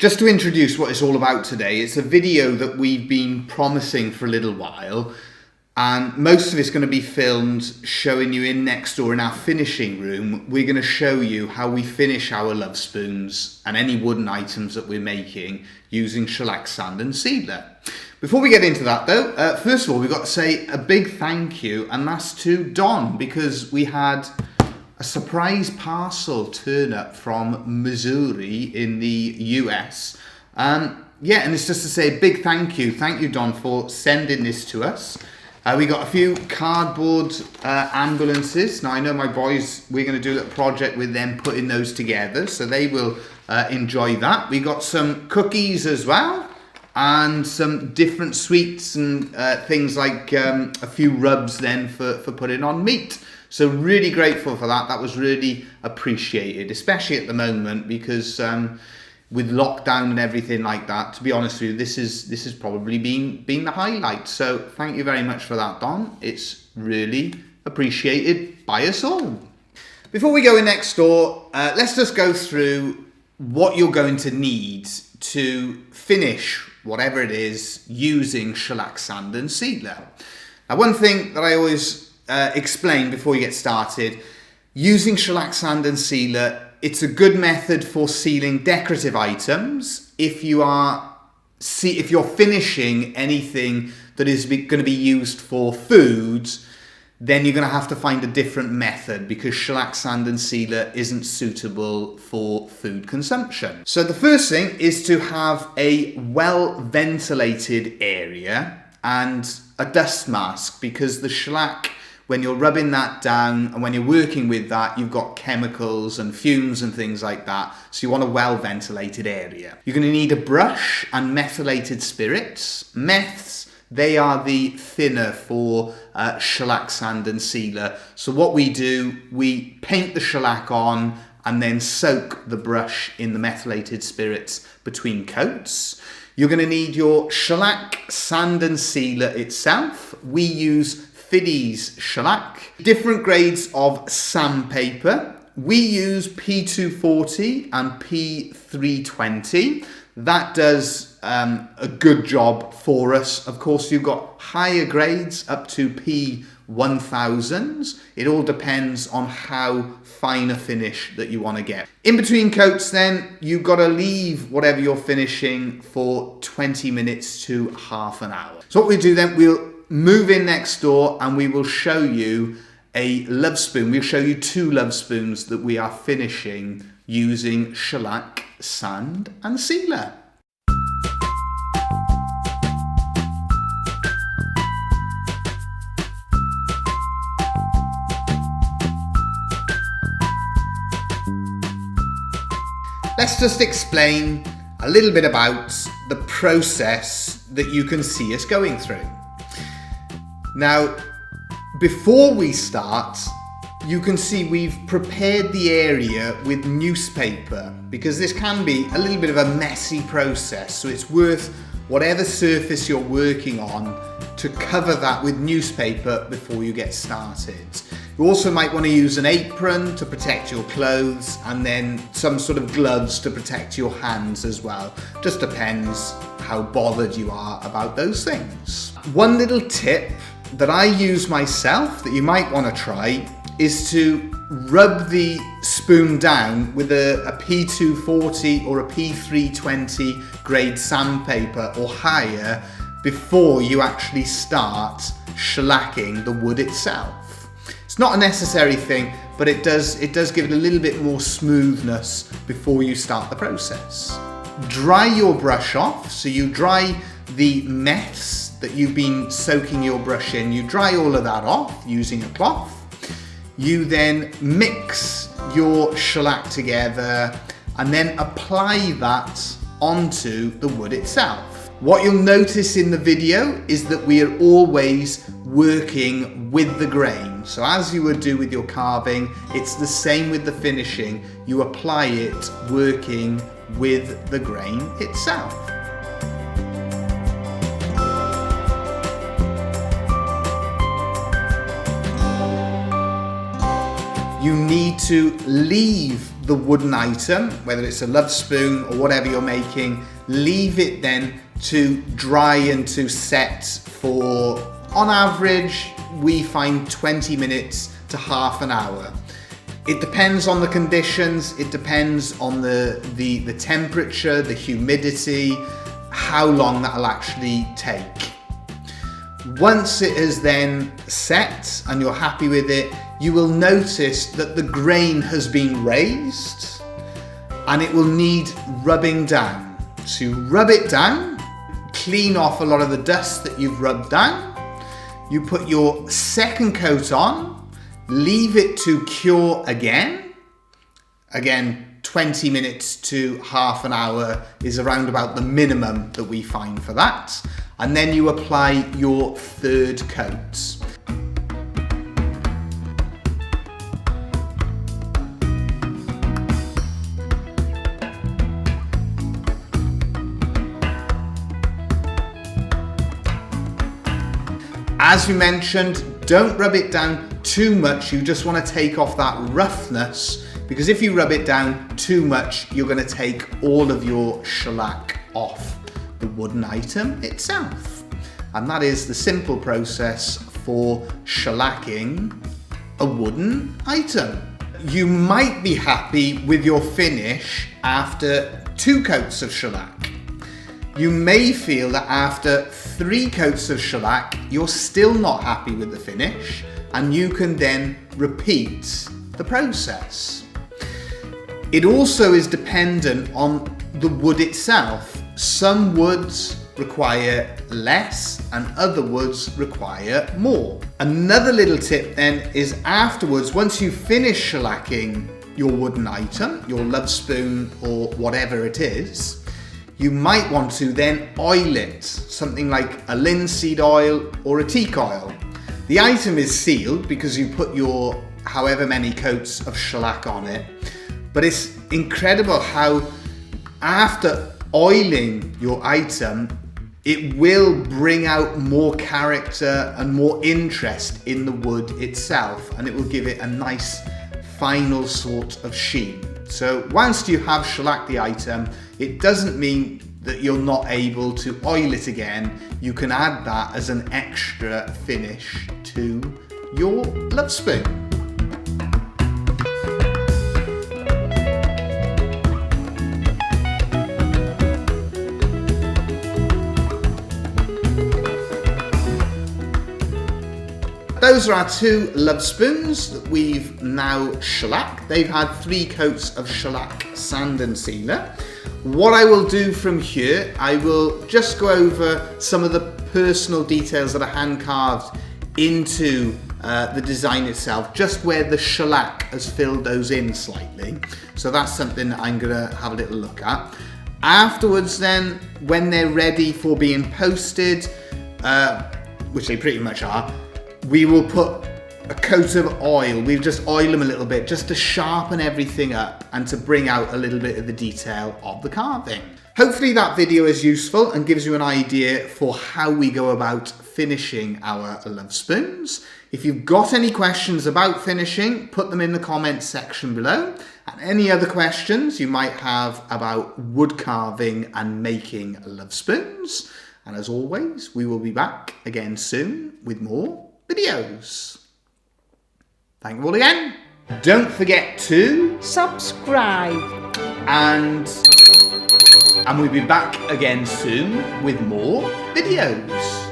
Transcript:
Just to introduce what it's all about today, it's a video that we've been promising for a little while, and most of it's going to be filmed showing you in next door in our finishing room. We're going to show you how we finish our love spoons and any wooden items that we're making using shellac, sand and sealer. Before we get into that though, first of all we've got to say a big thank you, and that's to Don, because we had a surprise parcel turn up from Missouri in the US. And it's just to say a big thank you. Thank you, Don, for sending this to us. We got a few cardboard ambulances. Now I know my boys, we're going to do a little project with them putting those together, so they will enjoy that. We got some cookies as well, and some different sweets and things like a few rubs then for putting on meat. So really grateful for that. That was really appreciated, especially at the moment, because with lockdown and everything like that, to be honest with you, this is probably been the highlight. So thank you very much for that, Don. It's really appreciated by us all. Before we go in next door, let's just go through what you're going to need to finish whatever it is using shellac, sand and sealer. Now, one thing that I always explain before you get started, using shellac, sand and sealer, it's a good method for sealing decorative items. If you're finishing anything that is going to be used for foods, then you're going to have to find a different method, because shellac, sand and sealer isn't suitable for food consumption. So the first thing is to have a well ventilated area and a dust mask, because the shellac, when you're rubbing that down and when you're working with that, you've got chemicals and fumes and things like that. So you want a well ventilated area. You're going to need a brush and methylated spirits. Meths, they are the thinner for shellac, sand and sealer. So what we do, we paint the shellac on and then soak the brush in the methylated spirits between coats. You're going to need your shellac, sand and sealer itself. We use Fiddes Shellac. Different grades of sandpaper. We use P240 and P320. That does a good job for us. Of course, you've got higher grades up to P1000s. It all depends on how fine a finish that you want to get. In between coats then, you've got to leave whatever you're finishing for 20 minutes to half an hour. So what we do then, we'll move in next door and we will show you a love spoon. We'll show you two love spoons that we are finishing using shellac, sand and sealer. Let's just explain a little bit about the process that you can see us going through. Now, before we start, you can see we've prepared the area with newspaper, because this can be a little bit of a messy process. So it's worth, whatever surface you're working on, to cover that with newspaper before you get started. You also might want to use an apron to protect your clothes, and then some sort of gloves to protect your hands as well. Just depends how bothered you are about those things. One little tip that I use myself that you might want to try is to rub the spoon down with a P240 or a P320 grade sandpaper or higher before you actually start shellacking the wood itself. It's not a necessary thing, but it does give it a little bit more smoothness before you start the process. Dry your brush off, so you dry the mess that you've been soaking your brush in. You dry all of that off using a cloth. You then mix your shellac together and then apply that onto the wood itself. What you'll notice in the video is that we are always working with the grain. So as you would do with your carving, it's the same with the finishing. You apply it working with the grain itself. You need to leave the wooden item, whether it's a Lovespoon or whatever you're making, leave it then to dry and to set for, on average, we find 20 minutes to half an hour. It depends on the conditions, it depends on the temperature, the humidity, how long that'll actually take. Once it is then set and you're happy with it, you will notice that the grain has been raised and it will need rubbing down. To rub it down, clean off a lot of the dust that you've rubbed down. You put your second coat on, leave it to cure again. Again, 20 minutes to half an hour is around about the minimum that we find for that. And then you apply your third coat. As we mentioned, don't rub it down too much. You just want to take off that roughness, because if you rub it down too much, you're going to take all of your shellac off the wooden item itself. And that is the simple process for shellacking a wooden item. You might be happy with your finish after 2 coats of shellac. You may feel that after 3 coats of shellac, you're still not happy with the finish, and you can then repeat the process. It also is dependent on the wood itself. Some woods require less and other woods require more. Another little tip then is afterwards, once you finish shellacking your wooden item, your Lovespoon or whatever it is, you might want to then oil it, something like a linseed oil or a teak oil. The item is sealed because you put your however many coats of shellac on it, but it's incredible how after oiling your item, it will bring out more character and more interest in the wood itself, and it will give it a nice final sort of sheen. So whilst you have shellacked the item, it doesn't mean that you're not able to oil it again. You can add that as an extra finish to your Lovespoon. Those are our 2 Lovespoons that we've now shellacked. They've had 3 coats of shellac, sand and sealer. What I will do from here, I will just go over some of the personal details that are hand carved into the design itself, just where the shellac has filled those in slightly. So that's something that I'm gonna have a little look at. Afterwards then, when they're ready for being posted, which they pretty much are, we will put a coat of oil. We've just oiled them a little bit just to sharpen everything up and to bring out a little bit of the detail of the carving. Hopefully that video is useful and gives you an idea for how we go about finishing our Lovespoons. If you've got any questions about finishing, put them in the comments section below. And any other questions you might have about wood carving and making Lovespoons. And as always, we will be back again soon with more videos. Thank you all again. Don't forget to subscribe, and we'll be back again soon with more videos.